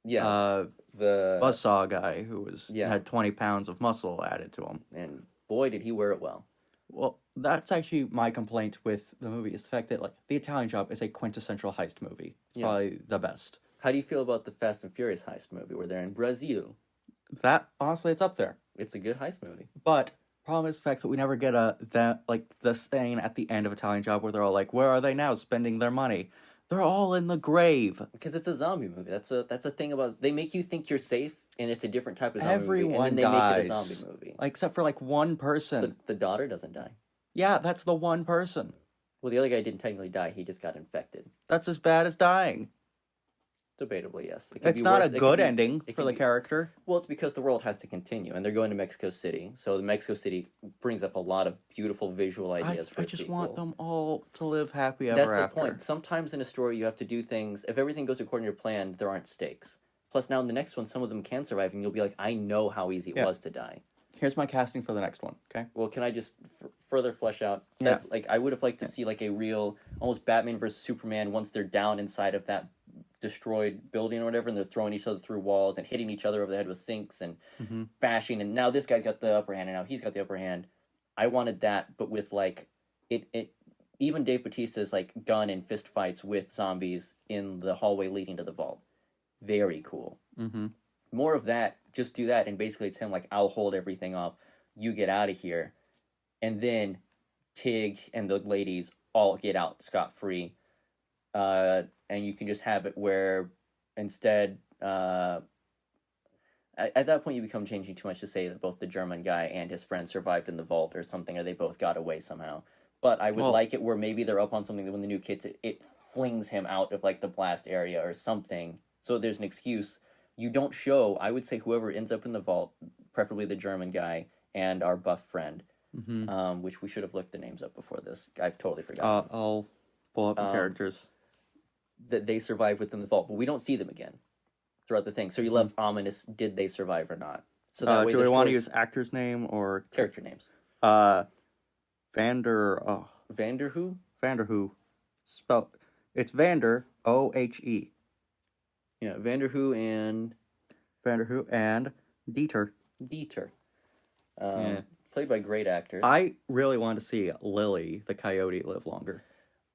the Buzzsaw guy who had 20 pounds of muscle added to him. And boy, did he wear it well. Well, that's actually my complaint with the movie, is the fact that, like, The Italian Job is a quintessential heist movie. It's probably the best. How do you feel about the Fast and Furious heist movie where they're in Brazil? That, honestly, it's up there. It's a good heist movie. But problem is the fact that we never get the scene at the end of Italian Job where they're all like, where are they now spending their money? They're all in the grave. Because it's a zombie movie. That's a thing about, they make you think you're safe, and it's a different type of zombie movie, and then they make it a zombie movie. Except for, like, one person. The daughter doesn't die. Yeah, that's the one person. Well, the other guy didn't technically die, he just got infected. That's as bad as dying. Debatably, yes. It's not a good ending for the character. Well, it's because the world has to continue, and they're going to Mexico City. So the Mexico City brings up a lot of beautiful visual ideas for a sequel. I just want them all to live happy ever after. That's the point. Sometimes in a story, you have to do things. If everything goes according to your plan, there aren't stakes. Plus, now in the next one, some of them can survive, and you'll be like, I know how easy it was to die. Here's my casting for the next one, okay? Well, can I just further flesh out? Yeah. Like, I would have liked to see, like, a real, almost Batman versus Superman once they're down inside of that destroyed building or whatever, and they're throwing each other through walls and hitting each other over the head with sinks and bashing, and now this guy's got the upper hand, and now he's got the upper hand. I wanted that, but with, like, it even Dave Bautista's, like, gun and fist fights with zombies in the hallway leading to the vault. Very cool. Mm-hmm. More of that, just do that, and basically it's him like, I'll hold everything off, you get out of here, and then Tig and the ladies all get out scot-free, and you can just have it where instead, at that point you become changing too much to say that both the German guy and his friend survived in the vault or something, or they both got away somehow. But I would like it where maybe they're up on something that when the nuke hits it flings him out of, like, the blast area or something, so there's an excuse. You don't show, I would say, whoever ends up in the vault, preferably the German guy and our buff friend, which we should have looked the names up before this. I've totally forgotten. I'll pull up the characters. That they survive within the vault, but we don't see them again throughout the thing. So you left ominous, did they survive or not? So that way do we want to use actor's name or... Character names. Vander... Vander who? Vander who. It's Vander, O-H-E. Yeah, Vander who and Dieter. Played by great actors. I really want to see Lily, the coyote, live longer.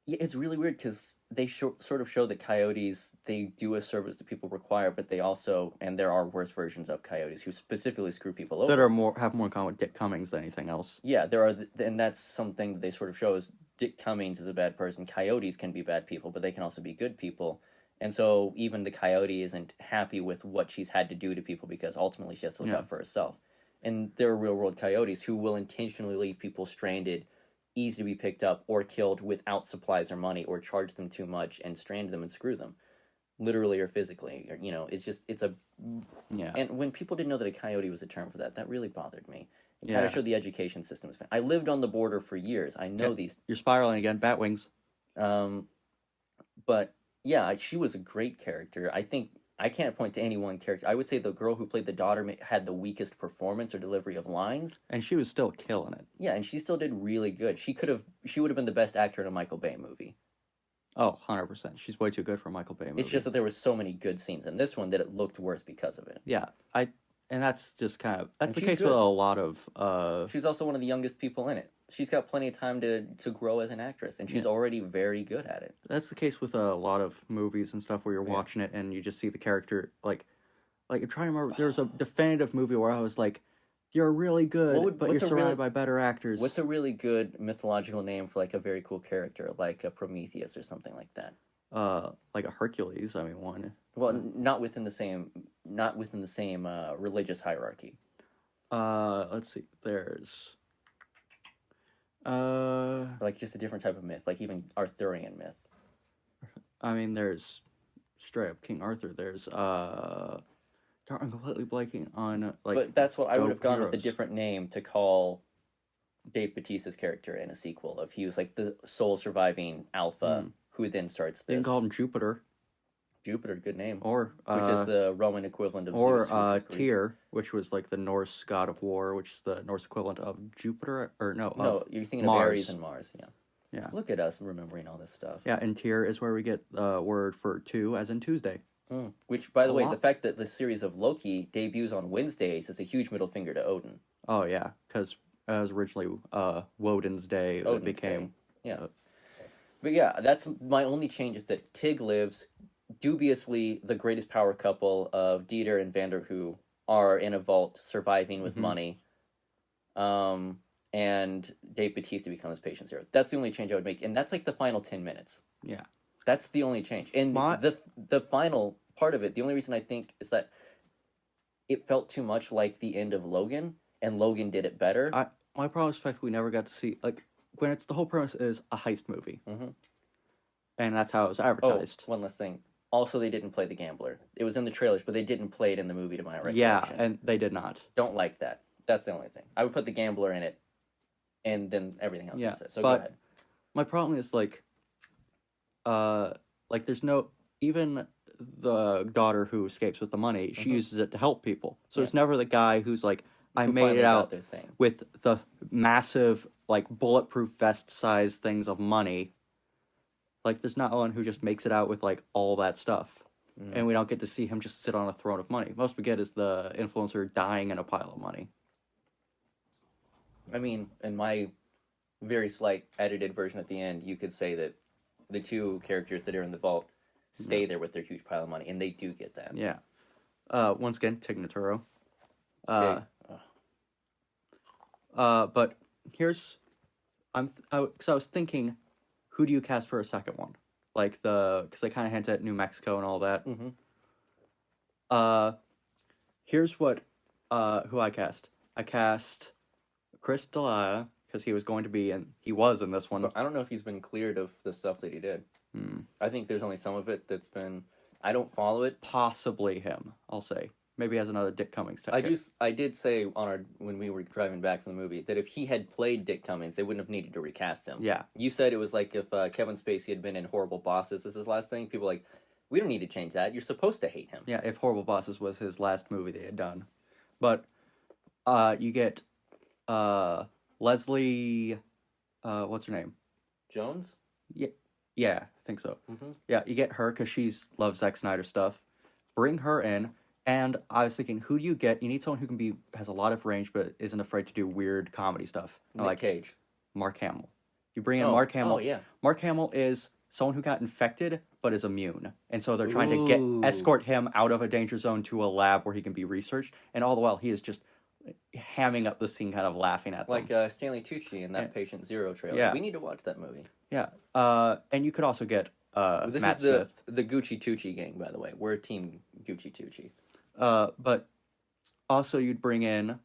Yeah, it's really weird because they sort of show that coyotes, they do a service that people require, but they also, and there are worse versions of coyotes who specifically screw people over. That have more in common with Dick Cummings than anything else. Yeah, there are, and that's something that they sort of show is Dick Cummings is a bad person. Coyotes can be bad people, but they can also be good people. And so even the coyote isn't happy with what she's had to do to people because ultimately she has to look out for herself. And there are real world coyotes who will intentionally leave people stranded, easy to be picked up or killed without supplies or money, or charge them too much and strand them and screw them, literally or physically. Or, it's a And when people didn't know that a coyote was a term for that, that really bothered me. It kind of showed the education system. I lived on the border for years. I know these. You're spiraling again. Bat wings. But yeah, she was a great character. I think I can't point to any one character. I would say the girl who played the daughter had the weakest performance or delivery of lines. And she was still killing it. Yeah, and she still did really good. She would have been the best actor in a Michael Bay movie. Oh, 100%. She's way too good for a Michael Bay movie. It's just that there were so many good scenes in this one that it looked worse because of it. Yeah, and that's just that's the case with a lot of... She's also one of the youngest people in it. She's got plenty of time to grow as an actress, and she's already very good at it. That's the case with a lot of movies and stuff where you're watching it and you just see the character, like I'm trying to remember, there was a definitive movie where I was like, you're really good, but you're surrounded by better actors. What's a really good mythological name for, like, a very cool character, like a Prometheus or something like that? Like a Hercules, one. Well, not within the same religious hierarchy. Let's see. There's like just a different type of myth, like even Arthurian myth. There's straight up King Arthur. There's I'm completely blanking on But that's what I would have gone heroes. with a different name to call Dave Bautista's character in a sequel. If he was like the sole surviving alpha who then starts this. You can call him Jupiter. Jupiter, good name. Or which is the Roman equivalent of Zeus. Or Tyr, which was like the Norse god of war, which is the Norse equivalent of Jupiter, No, you're thinking Mars. of Ares and Mars, yeah. Yeah. Look at us remembering all this stuff. Yeah, and Tyr is where we get the word for two, as in Tuesday. Which, by the way, the fact that the series of Loki debuts on Wednesdays is a huge middle finger to Odin. Oh, yeah, because it was originally Woden's Day. It became... Yeah. But yeah, that's my only change is that Tig lives. Dubiously, the greatest power couple of Dieter and Vanderhoo are in a vault surviving with money. And Dave Bautista becomes patient zero. That's the only change I would make. And that's like the final 10 minutes. Yeah. That's the only change. And the final part of it, the only reason I think is that it felt too much like the end of Logan, and Logan did it better. My problem is the fact we never got to see, when it's the whole premise is a heist movie. Mm-hmm. And that's how it was advertised. Oh, one last thing. Also, they didn't play the gambler. It was in the trailers, but they didn't play it in the movie, to my recollection. Yeah, and they did not. Don't like that. That's the only thing. I would put the gambler in it, and then everything else is it. So but go ahead. My problem is, there's no... Even the daughter who escapes with the money, she uses it to help people. So it's never the guy who's like, I made it out with the massive, bulletproof vest-sized things of money. There's not one who just makes it out with, all that stuff. And we don't get to see him just sit on a throne of money. Most we get is the influencer dying in a pile of money. In my very slight edited version at the end, you could say that the two characters that are in the vault stay there with their huge pile of money, and they do get that. Yeah. Once again, Tig Notaro. But here's... Because I was thinking... Who do you cast for a second one? Because they kind of hint at New Mexico and all that. Mm-hmm. Here's who I cast. I cast Chris D'Elia, because he was in this one. But I don't know if he's been cleared of the stuff that he did. I think there's only some of it that's been... I don't follow it. Possibly him, I'll say. Maybe he has another Dick Cummings type. I did say when we were driving back from the movie that if he had played Dick Cummings, they wouldn't have needed to recast him. Yeah. You said it was like if Kevin Spacey had been in Horrible Bosses as his last thing. People were like, we don't need to change that. You're supposed to hate him. Yeah, if Horrible Bosses was his last movie they had done. But you get Leslie... what's her name? Jones? Yeah, I think so. Mm-hmm. Yeah, you get her because she loves Zack Snyder stuff. Bring her in. And I was thinking, who do you get? You need someone who has a lot of range, but isn't afraid to do weird comedy stuff. Nick Cage. Mark Hamill. You bring in Mark Hamill. Oh, yeah. Mark Hamill is someone who got infected, but is immune. And so they're trying to escort him out of a danger zone to a lab where he can be researched. And all the while, he is just hamming up the scene, kind of laughing at them. Like Stanley Tucci in that Patient Zero trailer. Yeah. We need to watch that movie. Yeah. And you could also get Matt Smith. The Gucci Tucci gang, by the way. We're Team Gucci Tucci. But also you'd bring in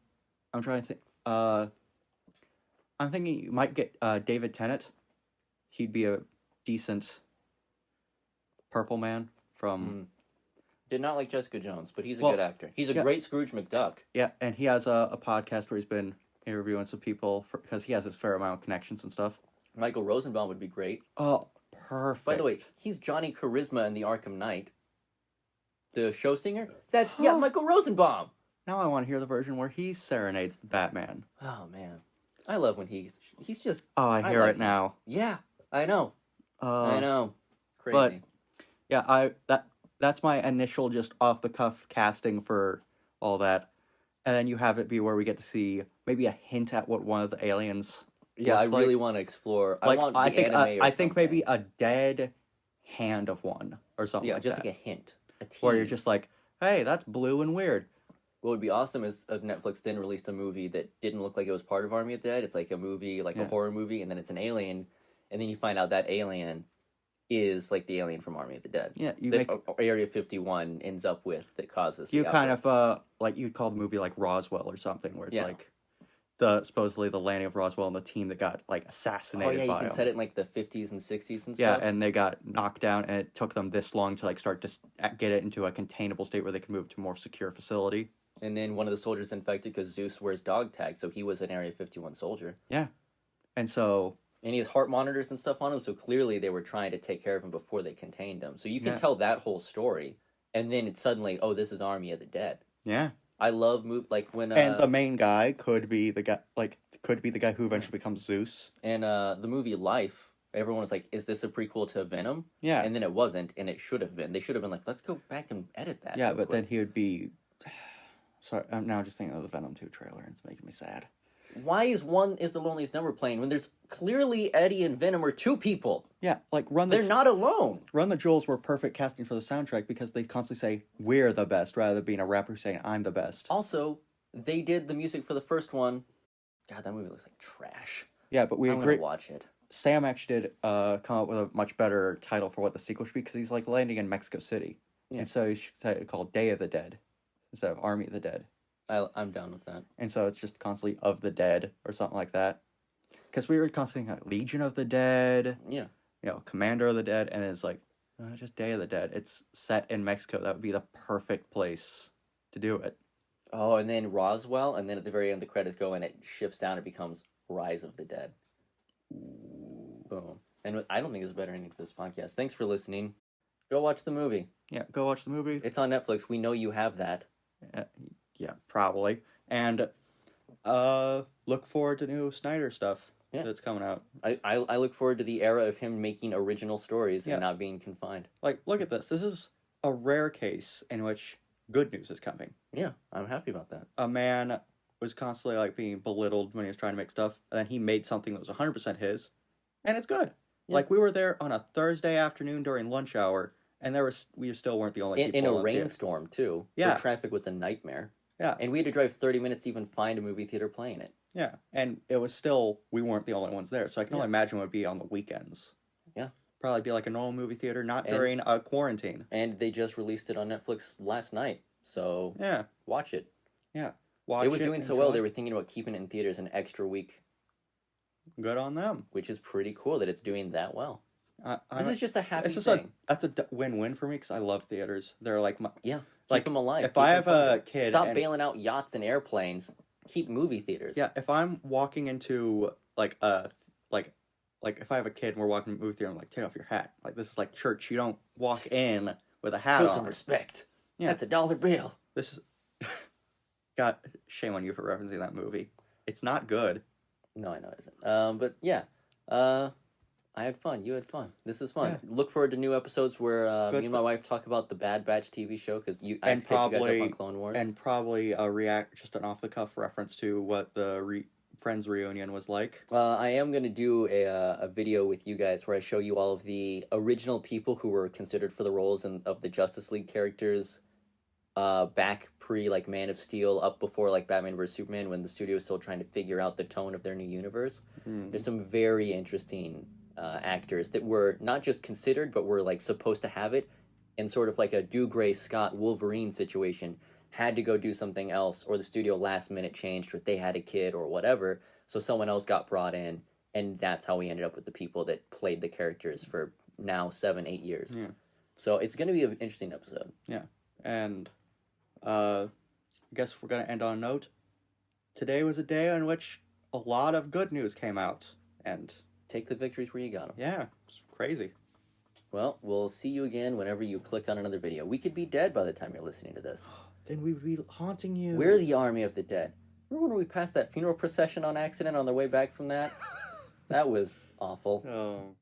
I'm trying to think. I'm thinking you might get David Tennant. He'd be a decent Purple Man from... Did not like Jessica Jones, but he's a good actor. He's a great Scrooge McDuck. Yeah, and he has a podcast where he's been interviewing some people because he has his fair amount of connections and stuff. Michael Rosenbaum would be great. Oh, perfect. By the way, he's Johnny Charisma in The Arkham Knight. The show singer? That's, Michael Rosenbaum! Now I want to hear the version where he serenades the Batman. Oh, man. I love when he's just... Oh, I hear it now. Yeah, I know. I know. Crazy. But, yeah, that's my initial just off-the-cuff casting for all that. And then you have it be where we get to see maybe a hint at what one of the aliens I really want to explore. I think maybe a dead hand of one or something like that. Yeah, just like a hint. A tease. Where you're just like, hey, that's blue and weird. What would be awesome is if Netflix then released a movie that didn't look like it was part of Army of the Dead. It's like a movie, like a horror movie, and then it's an alien, and then you find out that alien is like the alien from Army of the Dead. Yeah, Area 51 ends up with that causes. You kind of like you'd call the movie like Roswell or something, where it's like supposedly the landing of Roswell and the team that got like assassinated. Oh yeah, by you can them. set it in like the 50s and 60s and stuff. Yeah, and they got knocked down, and it took them this long to like start to get it into a containable state where they could move to a more secure facility. And then one of the soldiers infected because Zeus wears dog tags, so he was an Area 51 soldier. Yeah, and he has heart monitors and stuff on him, so clearly they were trying to take care of him before they contained him. So you can tell that whole story, and then it's suddenly, oh, this is Army of the Dead. Yeah. I love like when and the main guy could be the guy who eventually becomes Zeus. And the movie Life, everyone was like, "Is this a prequel to Venom?" Yeah, and then it wasn't, and it should have been. They should have been like, "Let's go back and edit that." Yeah, but then he would be. Sorry, I'm now just thinking of the Venom 2 trailer, and it's making me sad. Why is One Is the Loneliest Number playing when there's clearly Eddie and Venom are two people? Yeah, like They're not alone. Run the Jewels were perfect casting for the soundtrack because they constantly say, we're the best, rather than being a rapper saying, I'm the best. Also, they did the music for the first one. God, that movie looks like trash. Yeah, but we agree. I'm going to watch it. Sam actually did come up with a much better title for what the sequel should be because he's like landing in Mexico City. Yeah. And so he should say it called Day of the Dead instead of Army of the Dead. I'm down with that. And so it's just constantly of the dead or something like that. Because we were constantly like Legion of the Dead. Yeah. Commander of the Dead. And it's like, just Day of the Dead. It's set in Mexico. That would be the perfect place to do it. Oh, and then Roswell. And then at the very end, the credits go and it shifts down. It becomes Rise of the Dead. Ooh. Boom. And I don't think there's a better ending for this podcast. Thanks for listening. Go watch the movie. Yeah, go watch the movie. It's on Netflix. We know you have that. Yeah, probably. And look forward to new Snyder stuff that's coming out. I look forward to the era of him making original stories and not being confined. Like, look at this. This is a rare case in which good news is coming. Yeah, I'm happy about that. A man was constantly like being belittled when he was trying to make stuff, and then he made something that was 100% his, and it's good. Yeah. Like, we were there on a Thursday afternoon during lunch hour, and we still weren't the only people in a rainstorm, too. Yeah. Where traffic was a nightmare. Yeah. And we had to drive 30 minutes to even find a movie theater playing it. Yeah. And it was still, we weren't the only ones there. So I can only imagine what it would be on the weekends. Yeah. Probably be like a normal movie theater, not during a quarantine. And they just released it on Netflix last night. So watch it. Yeah. It was doing so well, they were thinking about keeping it in theaters an extra week. Good on them. Which is pretty cool that it's doing that well. This is just a happy thing. That's a win-win for me because I love theaters. They're like keep them alive. If I have a kid, stop bailing out yachts and airplanes. Keep movie theaters. Yeah, if I'm walking into like if I have a kid and we're walking to a movie theater, I'm like, take off your hat. Like, this is like church. You don't walk in with a hat on. Show some respect. Yeah, that's $1 bill. This is God. Shame on you for referencing that movie. It's not good. No, I know it isn't. But yeah. I had fun. You had fun. This is fun. Yeah. Look forward to new episodes where me and my wife talk about the Bad Batch TV show because I catch you guys up on Clone Wars. And probably just an off-the-cuff reference to what the Friends reunion was like. I am going to do a video with you guys where I show you all of the original people who were considered for the roles of the Justice League characters back pre Man of Steel, up before Batman vs Superman, when the studio was still trying to figure out the tone of their new universe. There's some very interesting actors that were not just considered, but were supposed to have it in sort of like a Dougray Scott Wolverine situation. had to go do something else, or the studio last minute changed, or they had a kid or whatever, so someone else got brought in, and that's how we ended up with the people that played the characters for now 7-8 years. Yeah. So it's going to be an interesting episode. Yeah. And I guess we're going to end on a note. Today was a day on which a lot of good news came out. And take the victories where you got them. Yeah, it's crazy. Well, we'll see you again whenever you click on another video. We could be dead by the time you're listening to this. Then we would be haunting you. We're the army of the dead. Remember when we passed that funeral procession on accident on the way back from that? That was awful. Oh.